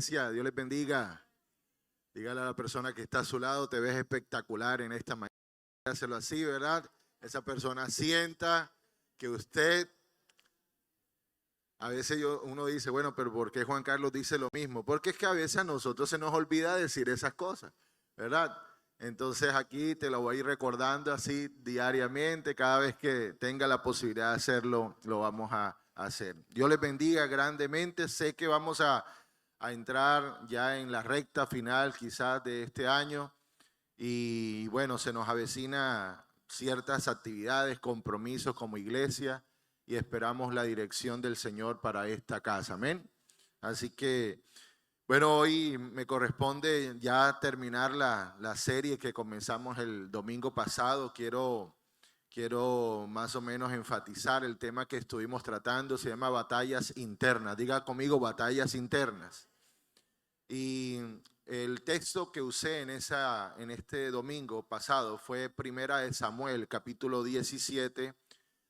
iglesia, Dios les bendiga. Dígale a la persona que está a su lado, te ves espectacular en esta mañana. Hágaselo así, ¿verdad? Esa persona sienta que usted, a veces uno dice, bueno, pero ¿por qué Juan Carlos dice lo mismo? Porque es que a veces a nosotros se nos olvida decir esas cosas, ¿verdad? Entonces aquí te lo voy a ir recordando así diariamente, cada vez que tenga la posibilidad de hacerlo, lo vamos a hacer. Dios les bendiga grandemente, sé que vamos a entrar ya en la recta final quizás de este año y bueno, se nos avecina ciertas actividades, compromisos como iglesia y esperamos la dirección del Señor para esta casa, amén. Así que bueno, hoy me corresponde ya terminar la serie que comenzamos el domingo pasado. Quiero más o menos enfatizar el tema que estuvimos tratando, se llama batallas internas. Diga conmigo, batallas internas. Y el texto que usé en este domingo pasado fue Primera de Samuel, capítulo 17,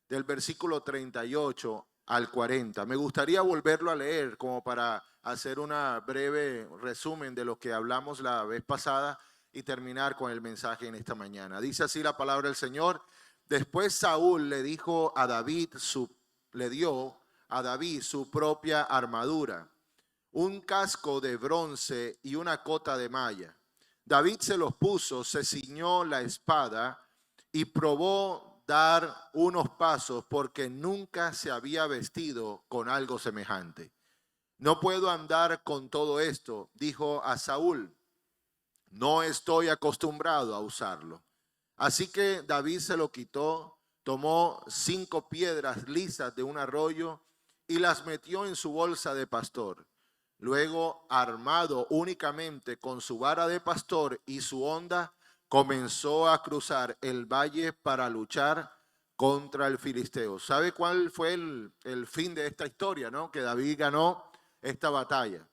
del versículo 38 al 40. Me gustaría volverlo a leer como para hacer una breve resumen de lo que hablamos la vez pasada y terminar con el mensaje en esta mañana. Dice así la palabra del Señor. Después Saúl le dio a David su propia armadura, un casco de bronce y una cota de malla. David se los puso, se ciñó la espada y probó dar unos pasos porque nunca se había vestido con algo semejante. No puedo andar con todo esto, dijo a Saúl. No estoy acostumbrado a usarlo. Así que David se lo quitó, tomó 5 piedras lisas de un arroyo y las metió en su bolsa de pastor. Luego, armado únicamente con su vara de pastor y su honda, comenzó a cruzar el valle para luchar contra el filisteo. ¿Sabe cuál fue el fin de esta historia, no? Que David ganó esta batalla.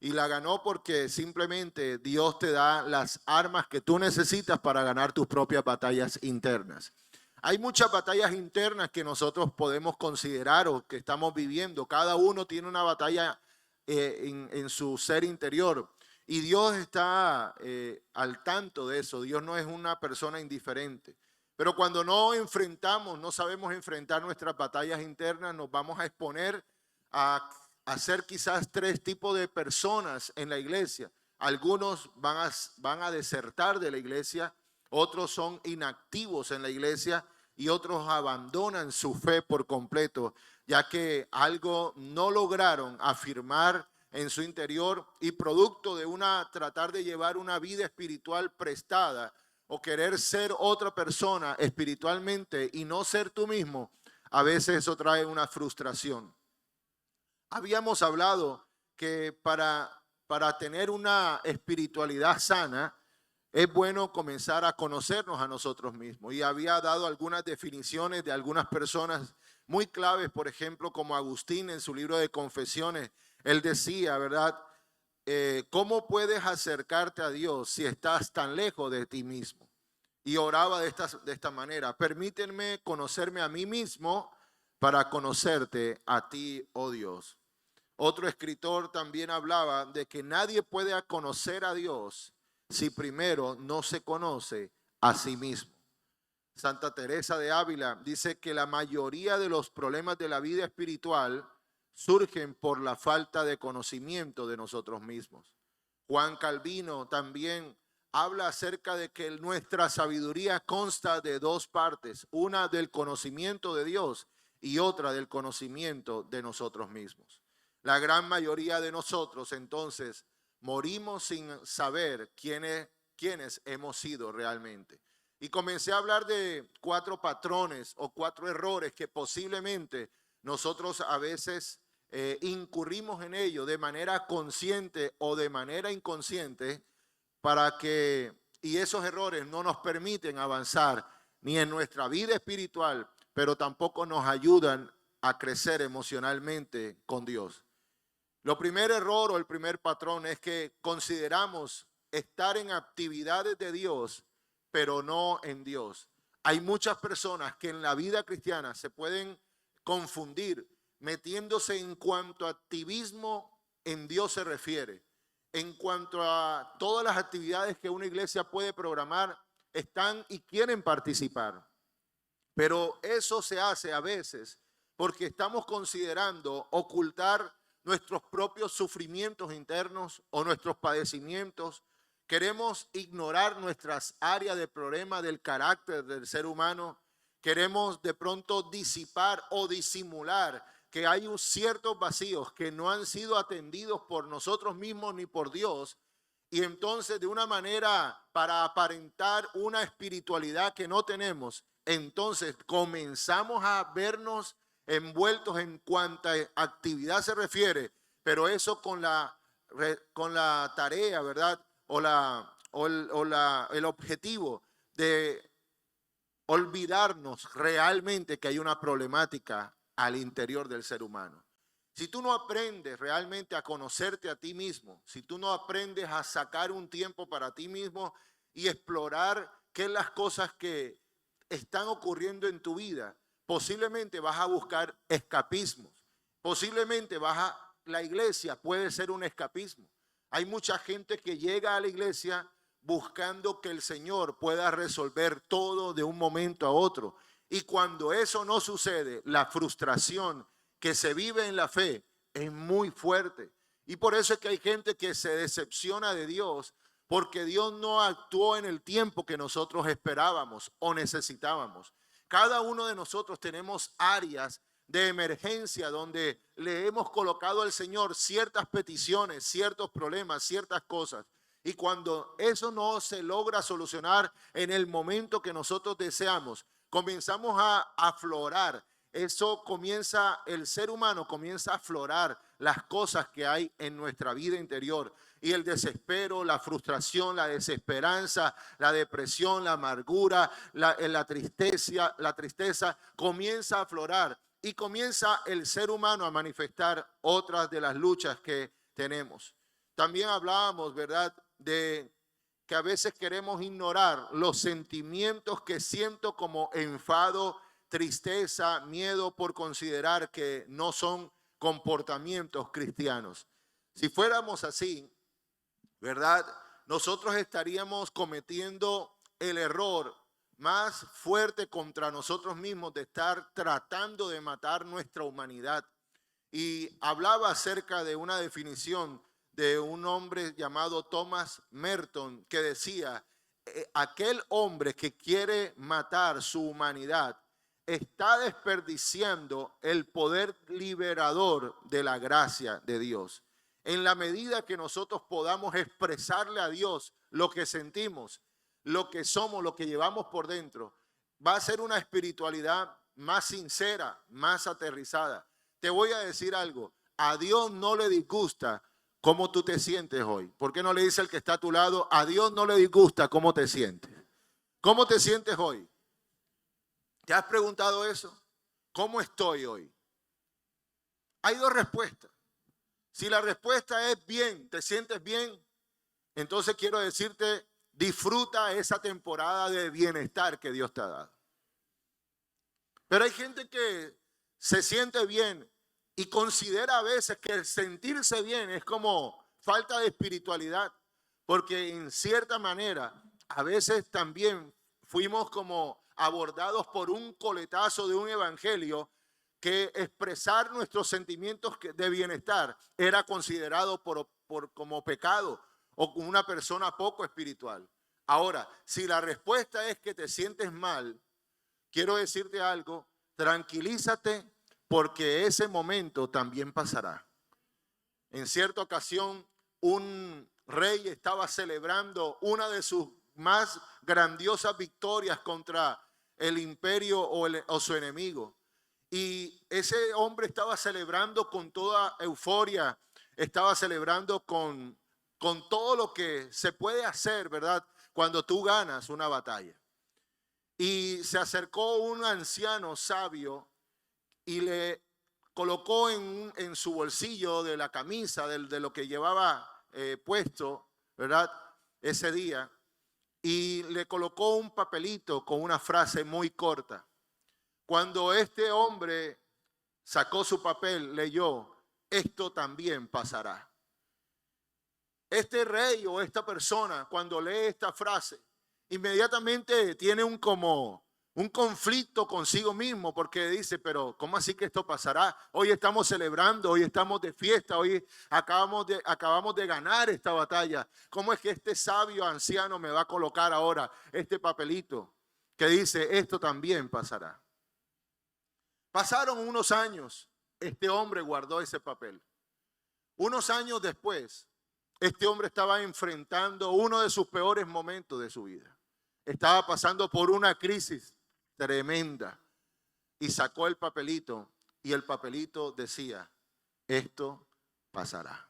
Y la ganó porque simplemente Dios te da las armas que tú necesitas para ganar tus propias batallas internas. Hay muchas batallas internas que nosotros podemos considerar o que estamos viviendo. Cada uno tiene una batalla en su ser interior. Y Dios está al tanto de eso. Dios no es una persona indiferente. Pero cuando no sabemos enfrentar nuestras batallas internas, nos vamos a exponer a ser quizás 3 tipos de personas en la iglesia. Algunos van a desertar de la iglesia, otros son inactivos en la iglesia y otros abandonan su fe por completo, ya que algo no lograron afirmar en su interior y producto de tratar de llevar una vida espiritual prestada o querer ser otra persona espiritualmente y no ser tú mismo, a veces eso trae una frustración. Habíamos hablado que para tener una espiritualidad sana es bueno comenzar a conocernos a nosotros mismos. Y había dado algunas definiciones de algunas personas muy claves, por ejemplo, como Agustín en su libro de Confesiones. Él decía, ¿verdad? ¿Cómo puedes acercarte a Dios si estás tan lejos de ti mismo? Y oraba de esta manera: permítanme conocerme a mí mismo para conocerte a ti, oh Dios. Otro escritor también hablaba de que nadie puede conocer a Dios si primero no se conoce a sí mismo. Santa Teresa de Ávila dice que la mayoría de los problemas de la vida espiritual surgen por la falta de conocimiento de nosotros mismos. Juan Calvino también habla acerca de que nuestra sabiduría consta de 2 partes, una del conocimiento de Dios y otra del conocimiento de nosotros mismos. La gran mayoría de nosotros entonces morimos sin saber quiénes hemos sido realmente. Y comencé a hablar de 4 patrones o 4 errores que posiblemente nosotros a veces incurrimos en ello de manera consciente o de manera inconsciente y esos errores no nos permiten avanzar ni en nuestra vida espiritual, pero tampoco nos ayudan a crecer emocionalmente con Dios. Lo primer error o el primer patrón es que consideramos estar en actividades de Dios, pero no en Dios. Hay muchas personas que en la vida cristiana se pueden confundir metiéndose en cuanto a activismo en Dios se refiere. en cuanto a todas las actividades que una iglesia puede programar, están y quieren participar. Pero eso se hace a veces porque estamos considerando ocultar nuestros propios sufrimientos internos o nuestros padecimientos. Queremos ignorar nuestras áreas de problema del carácter del ser humano. Queremos de pronto disipar o disimular que hay ciertos vacíos que no han sido atendidos por nosotros mismos ni por Dios. Y entonces de una manera para aparentar una espiritualidad que no tenemos, entonces comenzamos a vernos envueltos en cuanta actividad se refiere, pero eso con la tarea, ¿verdad? El objetivo de olvidarnos realmente que hay una problemática al interior del ser humano. Si tú no aprendes realmente a conocerte a ti mismo, si tú no aprendes a sacar un tiempo para ti mismo y explorar qué es las cosas que están ocurriendo en tu vida, posiblemente vas a buscar escapismos. Posiblemente la iglesia puede ser un escapismo. Hay mucha gente que llega a la iglesia buscando que el Señor pueda resolver todo de un momento a otro. Y cuando eso no sucede, la frustración que se vive en la fe es muy fuerte. Y por eso es que hay gente que se decepciona de Dios, porque Dios no actuó en el tiempo que nosotros esperábamos o necesitábamos. Cada uno de nosotros tenemos áreas de emergencia donde le hemos colocado al Señor ciertas peticiones, ciertos problemas, ciertas cosas. Y cuando eso no se logra solucionar en el momento que nosotros deseamos, comenzamos a aflorar. Eso comienza, el ser humano comienza a aflorar las cosas que hay en nuestra vida interior. Y el desespero, la frustración, la desesperanza, la depresión, la amargura, la tristeza comienza a aflorar. Y comienza el ser humano a manifestar otras de las luchas que tenemos. También hablábamos, ¿verdad?, de que a veces queremos ignorar los sentimientos que siento como enfado, tristeza, miedo, por considerar que no son comportamientos cristianos. Si fuéramos así, ¿verdad?, nosotros estaríamos cometiendo el error más fuerte contra nosotros mismos de estar tratando de matar nuestra humanidad. Y hablaba acerca de una definición de un hombre llamado Thomas Merton que decía, aquel hombre que quiere matar su humanidad está desperdiciando el poder liberador de la gracia de Dios. En la medida que nosotros podamos expresarle a Dios lo que sentimos, lo que somos, lo que llevamos por dentro, va a ser una espiritualidad más sincera, más aterrizada. Te voy a decir algo, a Dios no le disgusta cómo tú te sientes hoy. ¿Por qué no le dice al que está a tu lado, a Dios no le disgusta cómo te sientes? ¿Cómo te sientes hoy? ¿Te has preguntado eso? ¿Cómo estoy hoy? Hay dos respuestas. Si la respuesta es bien, te sientes bien, entonces quiero decirte, disfruta esa temporada de bienestar que Dios te ha dado. Pero hay gente que se siente bien y considera a veces que el sentirse bien es como falta de espiritualidad, porque en cierta manera a veces también fuimos como abordados por un coletazo de un evangelio que expresar nuestros sentimientos de bienestar era considerado como pecado o como una persona poco espiritual. Ahora, si la respuesta es que te sientes mal, quiero decirte algo, tranquilízate porque ese momento también pasará. En cierta ocasión, un rey estaba celebrando una de sus más grandiosas victorias contra el imperio o su enemigo. Y ese hombre estaba celebrando con toda euforia, estaba celebrando con todo lo que se puede hacer, ¿verdad?, cuando tú ganas una batalla. Y se acercó un anciano sabio y le colocó en su bolsillo de la camisa, de lo que llevaba puesto, ¿verdad?, ese día, y le colocó un papelito con una frase muy corta. Cuando este hombre sacó su papel, leyó, esto también pasará. Este rey o esta persona, cuando lee esta frase, inmediatamente tiene un conflicto consigo mismo, porque dice, pero ¿cómo así que esto pasará? Hoy estamos celebrando, hoy estamos de fiesta, hoy acabamos de ganar esta batalla. ¿Cómo es que este sabio anciano me va a colocar ahora este papelito que dice, esto también pasará? Pasaron unos años, este hombre guardó ese papel. Unos años después, este hombre estaba enfrentando uno de sus peores momentos de su vida. Estaba pasando por una crisis tremenda y sacó el papelito y el papelito decía, esto pasará.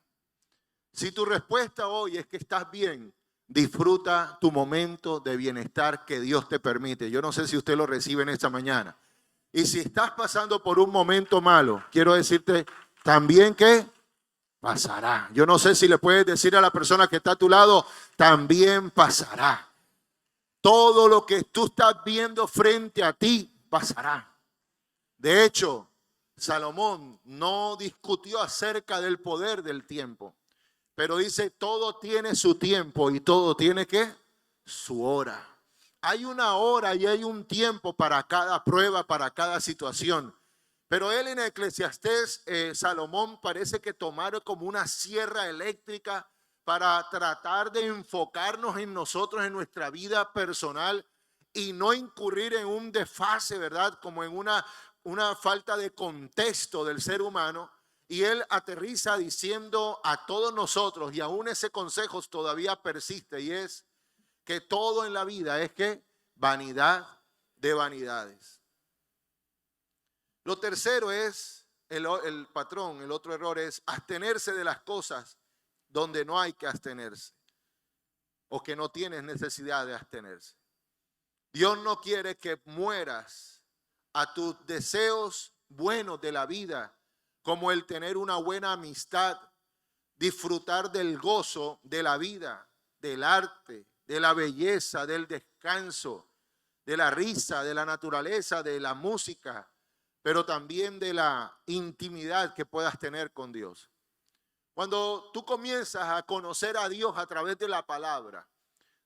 Si tu respuesta hoy es que estás bien, disfruta tu momento de bienestar que Dios te permite. Yo no sé si usted lo recibe en esta mañana. Y si estás pasando por un momento malo, quiero decirte también que pasará. Yo no sé si le puedes decir a la persona que está a tu lado, también pasará. Todo lo que tú estás viendo frente a ti pasará. De hecho, Salomón no discutió acerca del poder del tiempo, pero dice, todo tiene su tiempo y todo tiene ¿qué? Su hora. Hay una hora y hay un tiempo para cada prueba, para cada situación. Pero él en Eclesiastés, Salomón parece que tomaron como una sierra eléctrica para tratar de enfocarnos en nosotros, en nuestra vida personal y no incurrir en un desfase, ¿verdad? Como en una falta de contexto del ser humano. Y él aterriza diciendo a todos nosotros, y aún ese consejo todavía persiste, y es que todo en la vida es que vanidad de vanidades. Lo tercero es, el patrón, el otro error es abstenerse de las cosas donde no hay que abstenerse o que no tienes necesidad de abstenerse. Dios no quiere que mueras a tus deseos buenos de la vida, como el tener una buena amistad, disfrutar del gozo de la vida, del arte, de la belleza, del descanso, de la risa, de la naturaleza, de la música, pero también de la intimidad que puedas tener con Dios. Cuando tú comienzas a conocer a Dios a través de la palabra,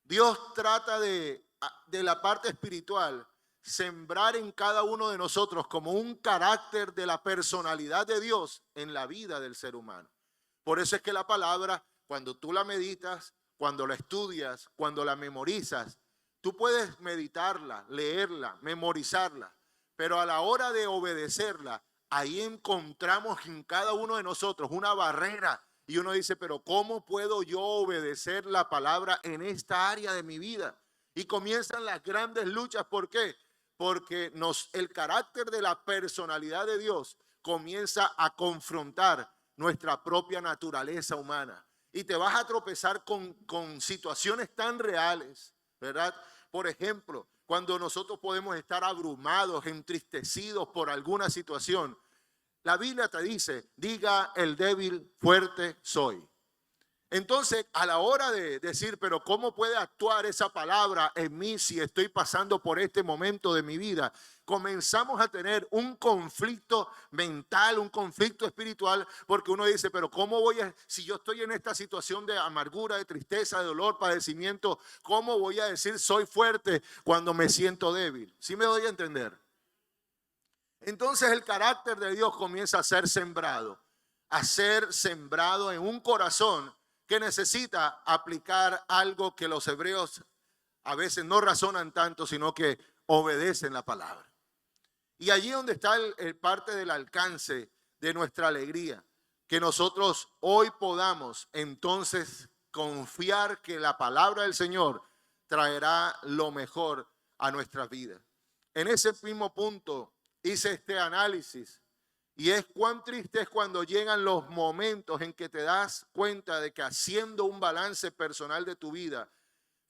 Dios trata de la parte espiritual, sembrar en cada uno de nosotros como un carácter de la personalidad de Dios en la vida del ser humano. Por eso es que la palabra, cuando tú la meditas, cuando la estudias, cuando la memorizas, tú puedes meditarla, leerla, memorizarla, pero a la hora de obedecerla, ahí encontramos en cada uno de nosotros una barrera y uno dice, pero ¿cómo puedo yo obedecer la palabra en esta área de mi vida? Y comienzan las grandes luchas. ¿Por qué? Porque el carácter de la personalidad de Dios comienza a confrontar nuestra propia naturaleza humana. Y te vas a tropezar con situaciones tan reales, ¿verdad? Por ejemplo, cuando nosotros podemos estar abrumados, entristecidos por alguna situación, la Biblia te dice, diga el débil, fuerte soy. Entonces, a la hora de decir, pero ¿cómo puede actuar esa palabra en mí si estoy pasando por este momento de mi vida? Comenzamos a tener un conflicto mental, un conflicto espiritual, porque uno dice, pero ¿cómo si yo estoy en esta situación de amargura, de tristeza, de dolor, padecimiento, ¿cómo voy a decir soy fuerte cuando me siento débil? ¿Sí me doy a entender? Entonces el carácter de Dios comienza a ser sembrado en un corazón que necesita aplicar algo que los hebreos a veces no razonan tanto, sino que obedecen la palabra. Y allí donde está el parte del alcance de nuestra alegría, que nosotros hoy podamos entonces confiar que la palabra del Señor traerá lo mejor a nuestras vidas. En ese mismo punto hice este análisis y es cuán triste es cuando llegan los momentos en que te das cuenta de que haciendo un balance personal de tu vida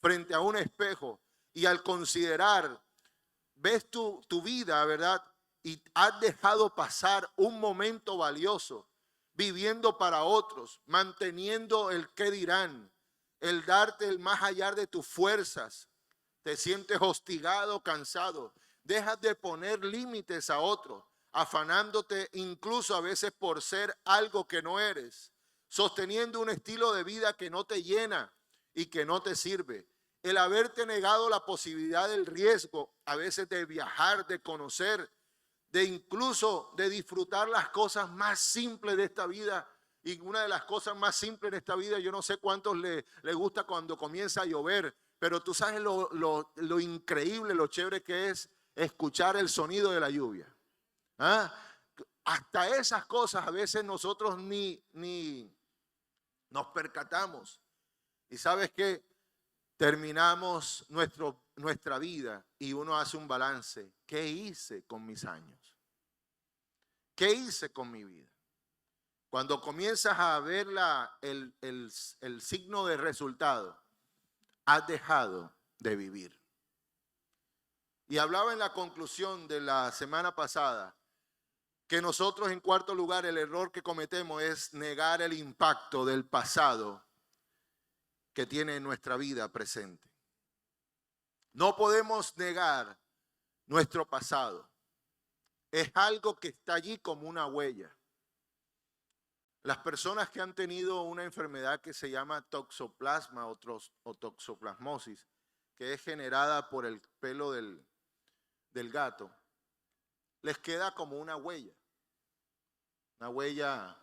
frente a un espejo y al considerar, ves tu vida, ¿verdad? Y has dejado pasar un momento valioso, viviendo para otros, manteniendo el qué dirán, el darte el más allá de tus fuerzas. Te sientes hostigado, cansado. Dejas de poner límites a otros, afanándote incluso a veces por ser algo que no eres, sosteniendo un estilo de vida que no te llena y que no te sirve. El haberte negado la posibilidad del riesgo, a veces de viajar, de conocer, de incluso de disfrutar las cosas más simples de esta vida. Y una de las cosas más simples de esta vida, yo no sé cuántos le gusta cuando comienza a llover, pero tú sabes lo increíble, lo chévere que es escuchar el sonido de la lluvia. ¿Ah? Hasta esas cosas a veces nosotros ni nos percatamos. Y sabes que terminamos nuestra vida y uno hace un balance. ¿Qué hice con mis años? ¿Qué hice con mi vida? Cuando comienzas a ver el signo de resultado, has dejado de vivir. Y hablaba en la conclusión de la semana pasada que nosotros, en cuarto lugar, el error que cometemos es negar el impacto del pasado que tiene en nuestra vida presente. No podemos negar nuestro pasado. Es algo que está allí como una huella. Las personas que han tenido una enfermedad que se llama toxoplasma o toxoplasmosis, que es generada por el pelo del gato, les queda como una huella. Una huella,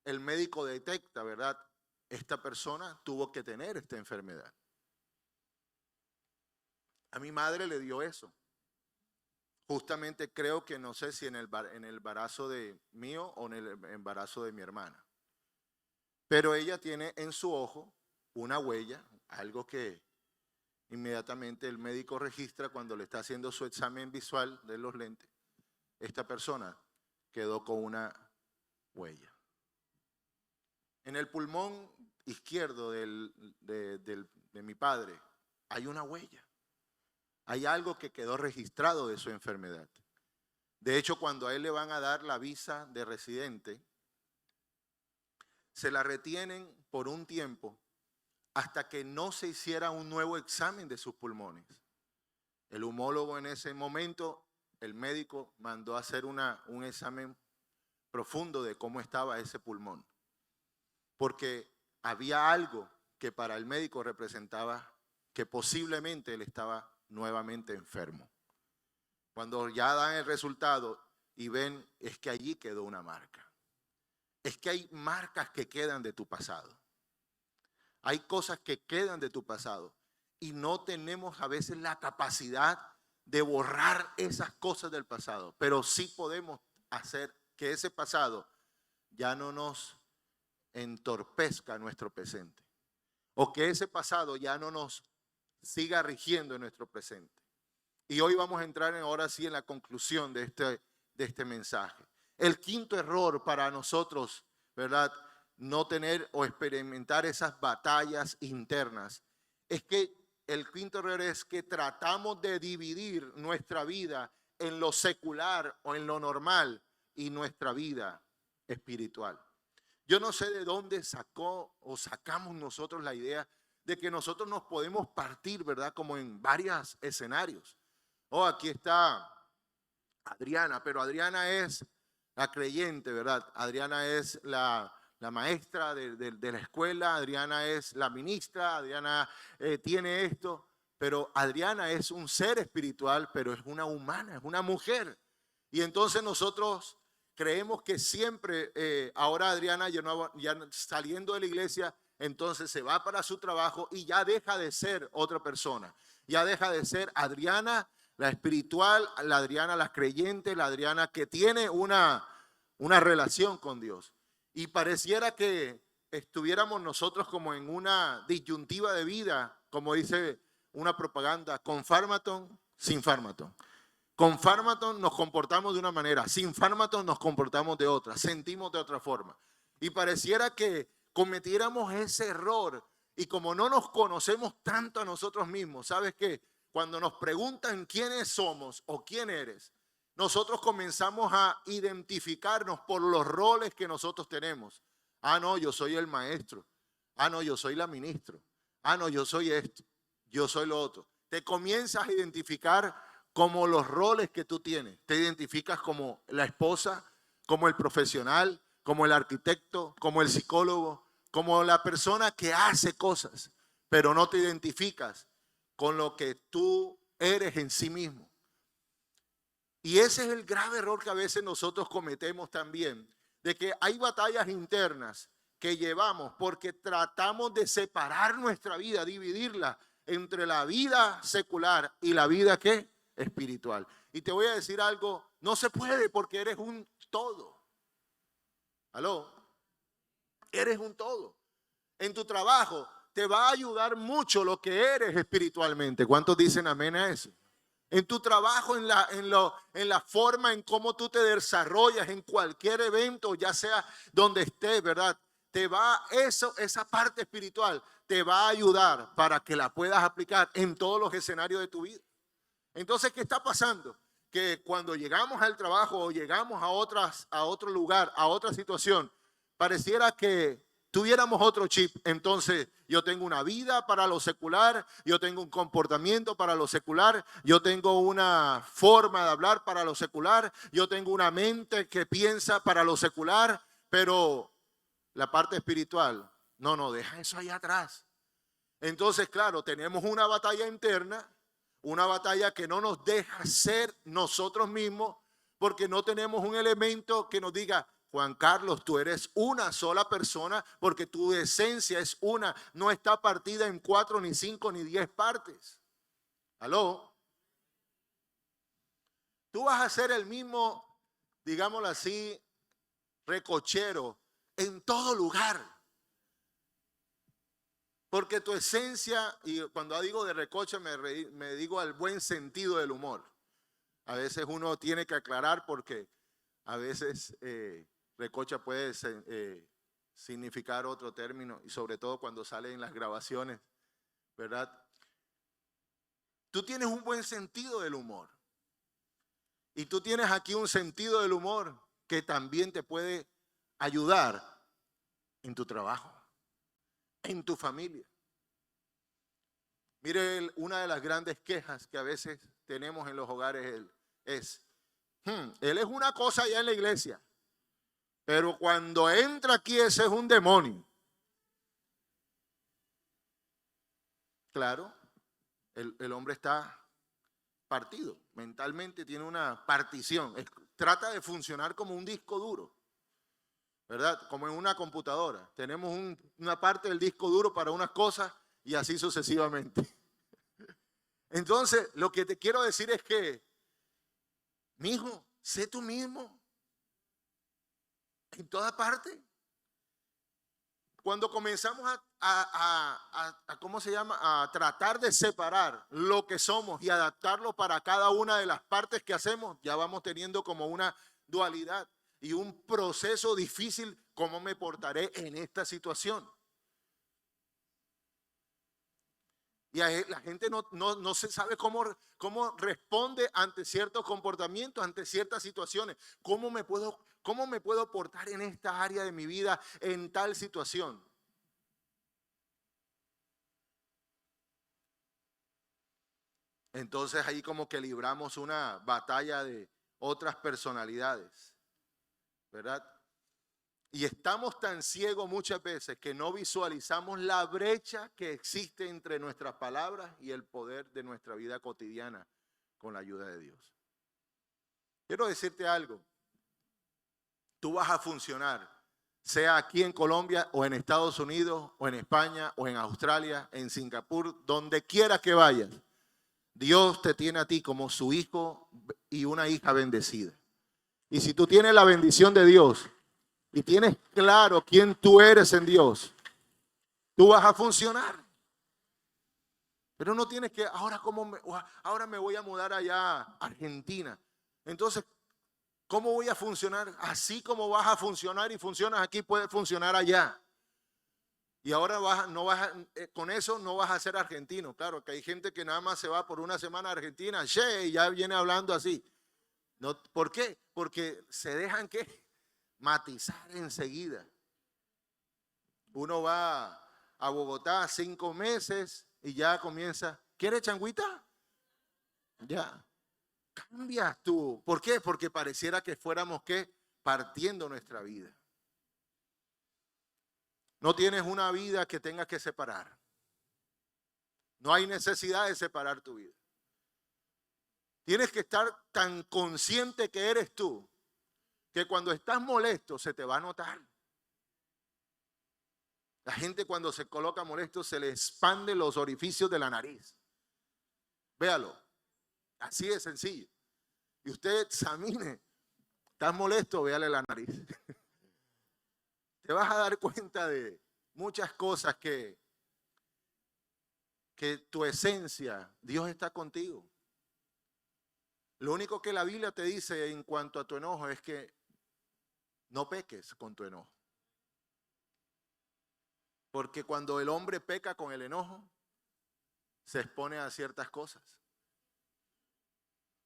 el médico detecta, ¿verdad? Esta persona tuvo que tener esta enfermedad. A mi madre le dio eso. Justamente creo que no sé si en el embarazo de mío o en el embarazo de mi hermana. Pero ella tiene en su ojo una huella, algo que inmediatamente el médico registra cuando le está haciendo su examen visual de los lentes. Esta persona quedó con una huella. En el pulmón izquierdo de mi padre hay una huella. Hay algo que quedó registrado de su enfermedad. De hecho, cuando a él le van a dar la visa de residente, se la retienen por un tiempo hasta que no se hiciera un nuevo examen de sus pulmones. El humólogo en ese momento, el médico mandó a hacer un examen profundo de cómo estaba ese pulmón. Porque había algo que para el médico representaba que posiblemente él estaba nuevamente enfermo. Cuando ya dan el resultado y ven, es que allí quedó una marca. Es que hay marcas que quedan de tu pasado. Hay cosas que quedan de tu pasado y no tenemos a veces la capacidad de borrar esas cosas del pasado, pero sí podemos hacer que ese pasado ya no nos entorpezca nuestro presente, o que ese pasado ya no nos siga rigiendo en nuestro presente. Y hoy vamos a entrar ahora sí en la conclusión de este mensaje. El quinto error para nosotros, ¿verdad?, no tener o experimentar esas batallas internas, es que el quinto error es que tratamos de dividir nuestra vida en lo secular o en lo normal y nuestra vida espiritual. Yo no sé de dónde sacamos nosotros la idea de que nosotros nos podemos partir, ¿verdad?, como en varios escenarios. Aquí está Adriana, pero Adriana es la creyente, ¿verdad? Adriana es la maestra de la escuela, Adriana es la ministra, Adriana tiene esto, pero Adriana es un ser espiritual, pero es una humana, es una mujer. Y entonces nosotros creemos que siempre, ahora Adriana ya saliendo de la iglesia, entonces se va para su trabajo y ya deja de ser otra persona. Ya deja de ser Adriana, la espiritual, la Adriana, la creyente, la Adriana que tiene una relación con Dios. Y pareciera que estuviéramos nosotros como en una disyuntiva de vida, como dice una propaganda, con Pharmaton, sin Pharmaton. Con Pharmaton nos comportamos de una manera, sin Pharmaton nos comportamos de otra, sentimos de otra forma. Y pareciera que cometiéramos ese error y como no nos conocemos tanto a nosotros mismos, ¿sabes qué? Cuando nos preguntan quiénes somos o quién eres, nosotros comenzamos a identificarnos por los roles que nosotros tenemos. No, yo soy el maestro. No, yo soy la ministra. No, yo soy esto. Yo soy lo otro. Te comienzas a identificar como los roles que tú tienes. Te identificas como la esposa, como el profesional, como el arquitecto, como el psicólogo, como la persona que hace cosas, pero no te identificas con lo que tú eres en sí mismo. Y ese es el grave error que a veces nosotros cometemos también, de que hay batallas internas que llevamos porque tratamos de separar nuestra vida, dividirla entre la vida secular y la vida ¿qué? Espiritual. Y te voy a decir algo, no se puede porque eres un todo. ¿Aló? Eres un todo. En tu trabajo te va a ayudar mucho lo que eres espiritualmente. ¿Cuántos dicen amén a eso? En tu trabajo, en la forma en cómo tú te desarrollas en cualquier evento, ya sea donde estés, ¿verdad? Esa parte espiritual te va a ayudar para que la puedas aplicar en todos los escenarios de tu vida. Entonces, ¿qué está pasando? Que cuando llegamos al trabajo o llegamos a otro lugar, a otra situación, pareciera que tuviéramos otro chip. Entonces, yo tengo una vida para lo secular, yo tengo un comportamiento para lo secular, yo tengo una forma de hablar para lo secular, yo tengo una mente que piensa para lo secular, pero la parte espiritual, no, deja eso ahí atrás. Entonces, claro, tenemos una batalla interna, una batalla que no nos deja ser nosotros mismos, porque no tenemos un elemento que nos diga, Juan Carlos, tú eres una sola persona, porque tu esencia es una, no está partida en 4, ni 5, ni 10 partes. ¿Aló? Tú vas a ser el mismo, digámoslo así, recochero en todo lugar. Porque tu esencia, y cuando digo de recoche me digo al buen sentido del humor. A veces uno tiene que aclarar porque a veces recocha puede significar otro término y sobre todo cuando sale en las grabaciones, ¿verdad? Tú tienes un buen sentido del humor y tú tienes aquí un sentido del humor que también te puede ayudar en tu trabajo, en tu familia. Mire, una de las grandes quejas que a veces tenemos en los hogares es, él es una cosa allá en la iglesia, pero cuando entra aquí ese es un demonio. Claro, el hombre está partido, mentalmente tiene una partición, trata de funcionar como un disco duro, ¿verdad? Como en una computadora. Tenemos una parte del disco duro para unas cosas y así sucesivamente. Entonces, lo que te quiero decir es que, mijo, sé tú mismo en toda parte. Cuando comenzamos ¿cómo se llama? A tratar de separar lo que somos y adaptarlo para cada una de las partes que hacemos, ya vamos teniendo como una dualidad y un proceso difícil, ¿cómo me portaré en esta situación? Y la gente no se sabe cómo responde ante ciertos comportamientos, ante ciertas situaciones. ¿Cómo me puedo portar en esta área de mi vida, en tal situación? Entonces ahí como que libramos una batalla de otras personalidades, ¿verdad? Y estamos tan ciegos muchas veces que no visualizamos la brecha que existe entre nuestras palabras y el poder de nuestra vida cotidiana con la ayuda de Dios. Quiero decirte algo. Tú vas a funcionar, sea aquí en Colombia o en Estados Unidos o en España o en Australia, en Singapur, donde quiera que vayas. Dios te tiene a ti como su hijo y una hija bendecida. Y si tú tienes la bendición de Dios y tienes claro quién tú eres en Dios, tú vas a funcionar. Pero no tienes que, ahora me voy a mudar allá a Argentina. Entonces, ¿cómo voy a funcionar? Así como vas a funcionar y funcionas aquí, puedes funcionar allá. Y ahora con eso no vas a ser argentino. Claro, que hay gente que nada más se va por una semana a Argentina, y ya viene hablando así. No, ¿por qué? Porque se dejan matizar enseguida. Uno va a Bogotá 5 meses y ya comienza. ¿Quiere changuita? Ya. Cambias tú. ¿Por qué? Porque pareciera que fuéramos partiendo nuestra vida. No tienes una vida que tengas que separar. No hay necesidad de separar tu vida. Tienes que estar tan consciente que eres tú, que cuando estás molesto se te va a notar. La gente cuando se coloca molesto se le expanden los orificios de la nariz. Véalo. Así de sencillo. Y usted examine. ¿Estás molesto? Véale la nariz. Te vas a dar cuenta de muchas cosas que tu esencia, Dios está contigo. Lo único que la Biblia te dice en cuanto a tu enojo es que no peques con tu enojo. Porque cuando el hombre peca con el enojo, se expone a ciertas cosas.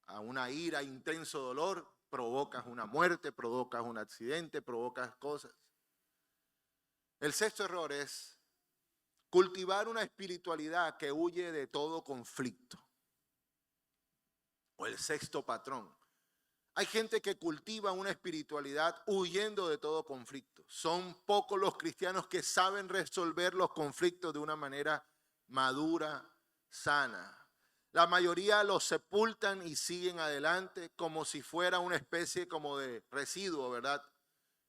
A una ira, intenso dolor, provocas una muerte, provocas un accidente, provocas cosas. El sexto error es cultivar una espiritualidad que huye de todo conflicto. O el sexto patrón. Hay gente que cultiva una espiritualidad huyendo de todo conflicto. Son pocos los cristianos que saben resolver los conflictos de una manera madura, sana. La mayoría los sepultan y siguen adelante como si fuera una especie como de residuo, ¿verdad?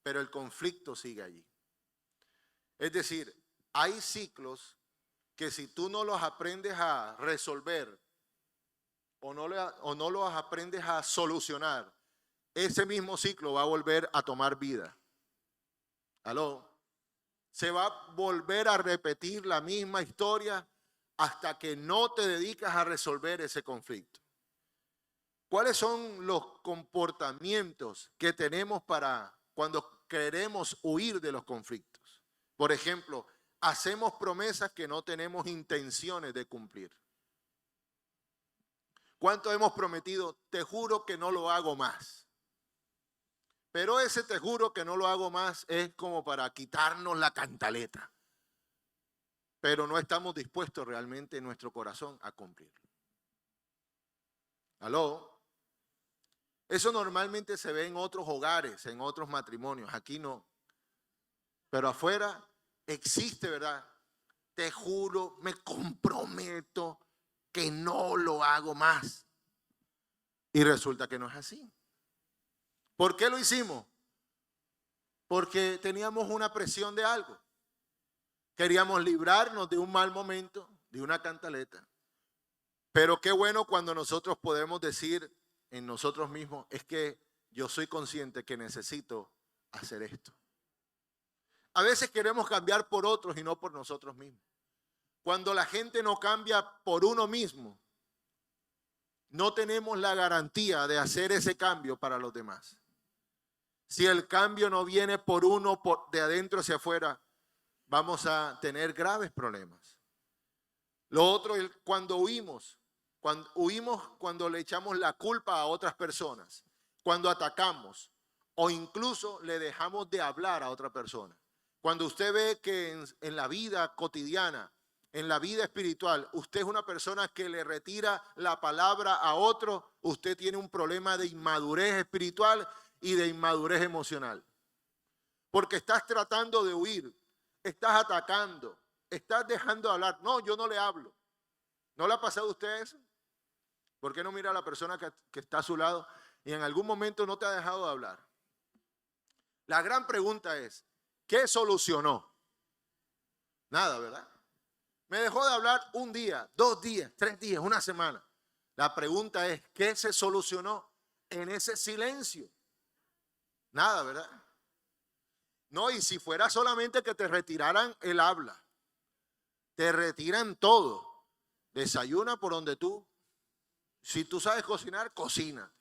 Pero el conflicto sigue allí. Es decir, hay ciclos que si tú no los aprendes a resolver o no los aprendes a solucionar, ese mismo ciclo va a volver a tomar vida. ¿Aló? Se va a volver a repetir la misma historia hasta que no te dedicas a resolver ese conflicto. ¿Cuáles son los comportamientos que tenemos para cuando queremos huir de los conflictos? Por ejemplo, hacemos promesas que no tenemos intenciones de cumplir. ¿Cuánto hemos prometido? Te juro que no lo hago más. Pero ese te juro que no lo hago más es como para quitarnos la cantaleta. Pero no estamos dispuestos realmente en nuestro corazón a cumplirlo. ¿Aló? Eso normalmente se ve en otros hogares, en otros matrimonios. Aquí no. Pero afuera existe, ¿verdad? Te juro, me comprometo que no lo hago más. Y resulta que no es así. ¿Por qué lo hicimos? Porque teníamos una presión de algo. Queríamos librarnos de un mal momento, de una cantaleta. Pero qué bueno cuando nosotros podemos decir en nosotros mismos, es que yo soy consciente que necesito hacer esto. A veces queremos cambiar por otros y no por nosotros mismos. Cuando la gente no cambia por uno mismo, no tenemos la garantía de hacer ese cambio para los demás. Si el cambio no viene por uno, de adentro hacia afuera, vamos a tener graves problemas. Lo otro es cuando huimos, cuando le echamos la culpa a otras personas, cuando atacamos o incluso le dejamos de hablar a otra persona. Cuando usted ve que en la vida cotidiana, en la vida espiritual, usted es una persona que le retira la palabra a otro, usted tiene un problema de inmadurez espiritual y de inmadurez emocional. Porque estás tratando de huir, estás atacando, estás dejando de hablar. No, yo no le hablo. ¿No le ha pasado a usted eso? ¿Por qué no mira a la persona que está a su lado y en algún momento no te ha dejado de hablar? La gran pregunta es, ¿qué solucionó? Nada, ¿verdad? Me dejó de hablar un día, 2 días, 3 días, una semana. La pregunta es, ¿qué se solucionó en ese silencio? Nada, ¿verdad? No, y si fuera solamente que te retiraran el habla, te retiran todo. Desayuna por donde tú. Si tú sabes cocinar, cocina.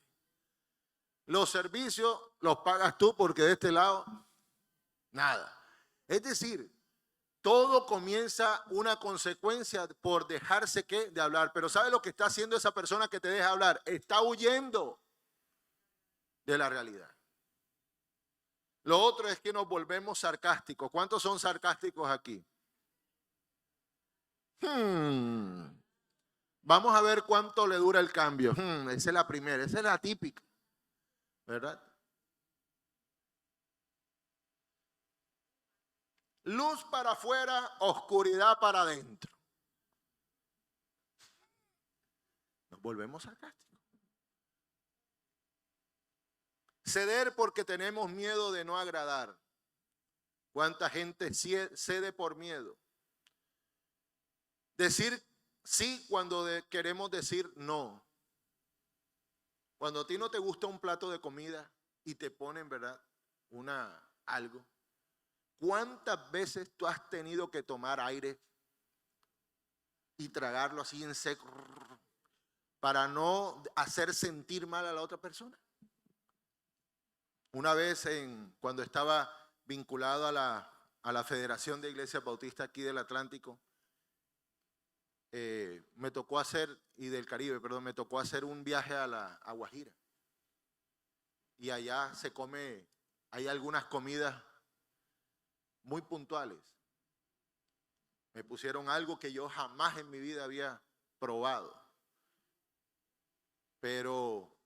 Los servicios los pagas tú porque de este lado, nada. Es decir, todo comienza una consecuencia por dejarse de hablar. Pero ¿sabe lo que está haciendo esa persona que te deja hablar? Está huyendo de la realidad. Lo otro es que nos volvemos sarcásticos. ¿Cuántos son sarcásticos aquí? Vamos a ver cuánto le dura el cambio. Esa es la primera, esa es la típica, ¿verdad? Luz para afuera, oscuridad para adentro. Nos volvemos sarcásticos. Ceder porque tenemos miedo de no agradar. ¿Cuánta gente cede por miedo? Decir sí cuando queremos decir no. Cuando a ti no te gusta un plato de comida y te ponen, ¿verdad?, algo. ¿Cuántas veces tú has tenido que tomar aire y tragarlo así en seco para no hacer sentir mal a la otra persona? Una vez cuando estaba vinculado a la Federación de Iglesias Bautistas aquí del Atlántico, me tocó hacer, y del Caribe, perdón, me tocó hacer un viaje a Guajira. Y allá se come, hay algunas comidas muy puntuales. Me pusieron algo que yo jamás en mi vida había probado. Pero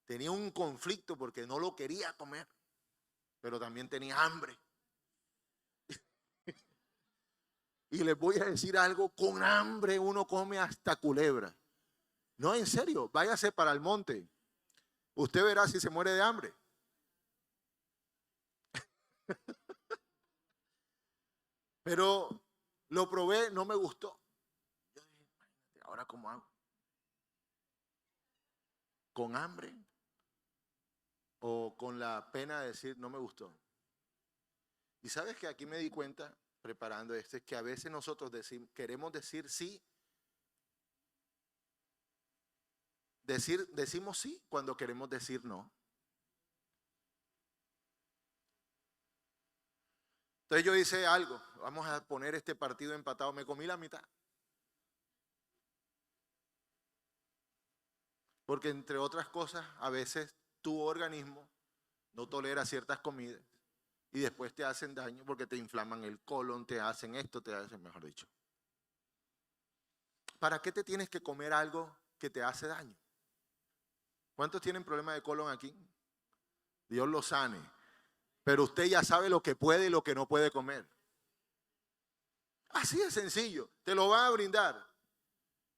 tenía un conflicto porque no lo quería comer, pero también tenía hambre. Y les voy a decir algo, con hambre uno come hasta culebra. No, en serio, váyase para el monte. Usted verá si se muere de hambre. Pero lo probé, no me gustó. Yo dije, ¿ahora cómo hago? ¿Con hambre? ¿O con la pena de decir no me gustó? Y sabes que aquí me di cuenta, preparando esto, es que a veces nosotros queremos decir sí. Decimos sí cuando queremos decir no. Entonces yo hice algo, vamos a poner este partido empatado, me comí la mitad. Porque entre otras cosas, a veces tu organismo no tolera ciertas comidas y después te hacen daño porque te inflaman el colon, te hacen esto, te hacen, mejor dicho. ¿Para qué te tienes que comer algo que te hace daño? ¿Cuántos tienen problemas de colon aquí? Dios los sane. Pero usted ya sabe lo que puede y lo que no puede comer. Así de sencillo. Te lo van a brindar.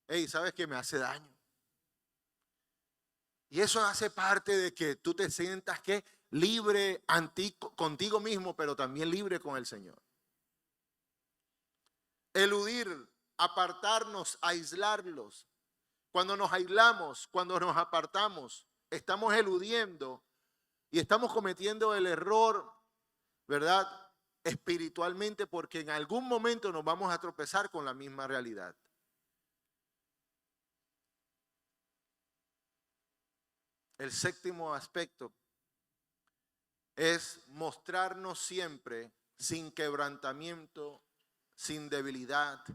Hey, ¿sabes qué me hace daño? Y eso hace parte de que tú te sientas que libre contigo mismo, pero también libre con el Señor. Eludir, apartarnos, aislarlos. Cuando nos aislamos, cuando nos apartamos, estamos eludiendo y estamos cometiendo el error, ¿verdad?, espiritualmente, porque en algún momento nos vamos a tropezar con la misma realidad. El séptimo aspecto es mostrarnos siempre sin quebrantamiento, sin debilidad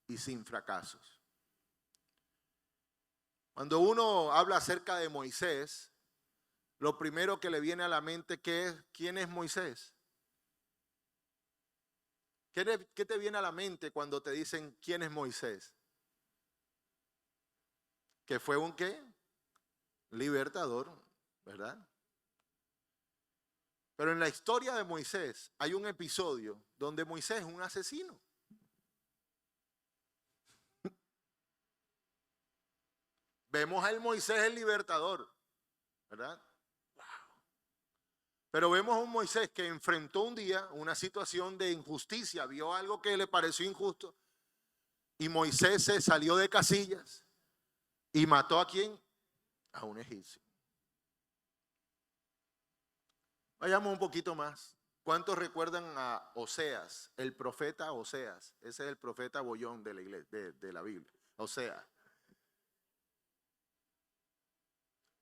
y sin fracasos. Cuando uno habla acerca de Moisés, lo primero que le viene a la mente es ¿quién es Moisés? ¿Qué te viene a la mente cuando te dicen quién es Moisés? Que fue un ¿qué? Libertador, ¿verdad? Pero en la historia de Moisés hay un episodio donde Moisés es un asesino. Vemos al Moisés el libertador, ¿verdad? Pero vemos a un Moisés que enfrentó un día una situación de injusticia, vio algo que le pareció injusto y Moisés se salió de casillas y mató ¿a quién? A un egipcio. Vayamos un poquito más. ¿Cuántos recuerdan a Oseas, el profeta Oseas? Ese es el profeta bollón de la iglesia, de la Biblia. Oseas.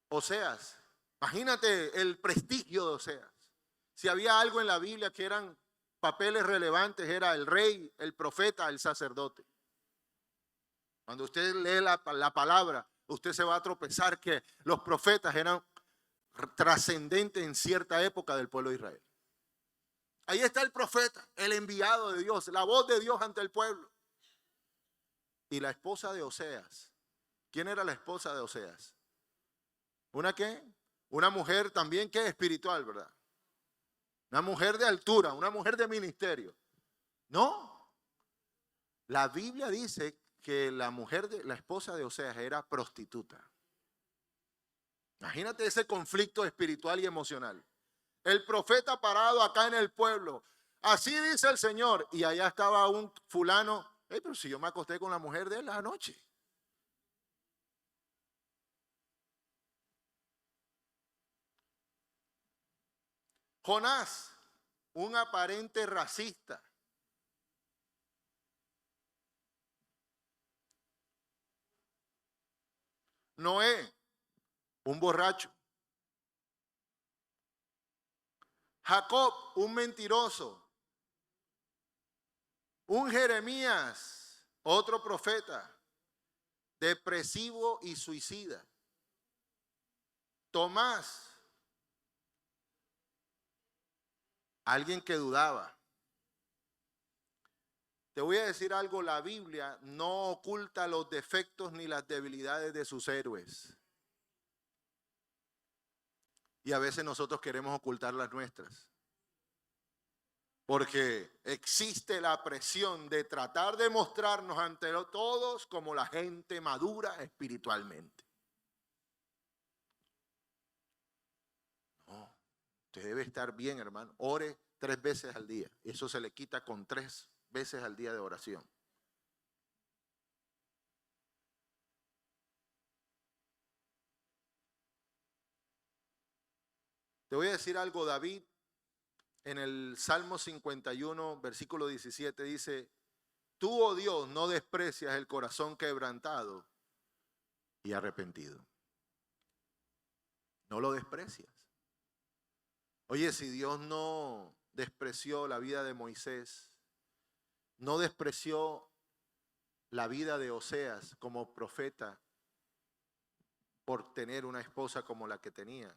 Oseas, imagínate el prestigio de Oseas. Si había algo en la Biblia que eran papeles relevantes, era el rey, el profeta, el sacerdote. Cuando usted lee la palabra, usted se va a tropezar que los profetas eran trascendentes en cierta época del pueblo de Israel. Ahí está el profeta, el enviado de Dios, la voz de Dios ante el pueblo. Y la esposa de Oseas. ¿Quién era la esposa de Oseas? ¿Una qué? Una mujer también que espiritual, ¿verdad? una mujer de altura, una mujer de ministerio. No, la Biblia dice que la esposa de Oseas era prostituta. Imagínate ese conflicto espiritual y emocional. El profeta parado acá en el pueblo. Así dice el Señor. Y allá estaba un fulano. Pero si yo me acosté con la mujer de él anoche. Jonás, un aparente racista. Noé, un borracho. Jacob, un mentiroso. Un Jeremías, otro profeta, depresivo y suicida. Tomás, alguien que dudaba. Te voy a decir algo, la Biblia no oculta los defectos ni las debilidades de sus héroes. Y a veces nosotros queremos ocultar las nuestras. Porque existe la presión de tratar de mostrarnos ante todos como la gente madura espiritualmente. No, usted debe estar bien, hermano. Ore 3 veces al día. Eso se le quita con 3 veces al día de oración. Te voy a decir algo, David, en el Salmo 51, versículo 17, dice: tú, oh Dios, no desprecias el corazón quebrantado y arrepentido. No lo desprecias. Oye, si Dios no despreció la vida de Moisés, no despreció la vida de Oseas como profeta por tener una esposa como la que tenía,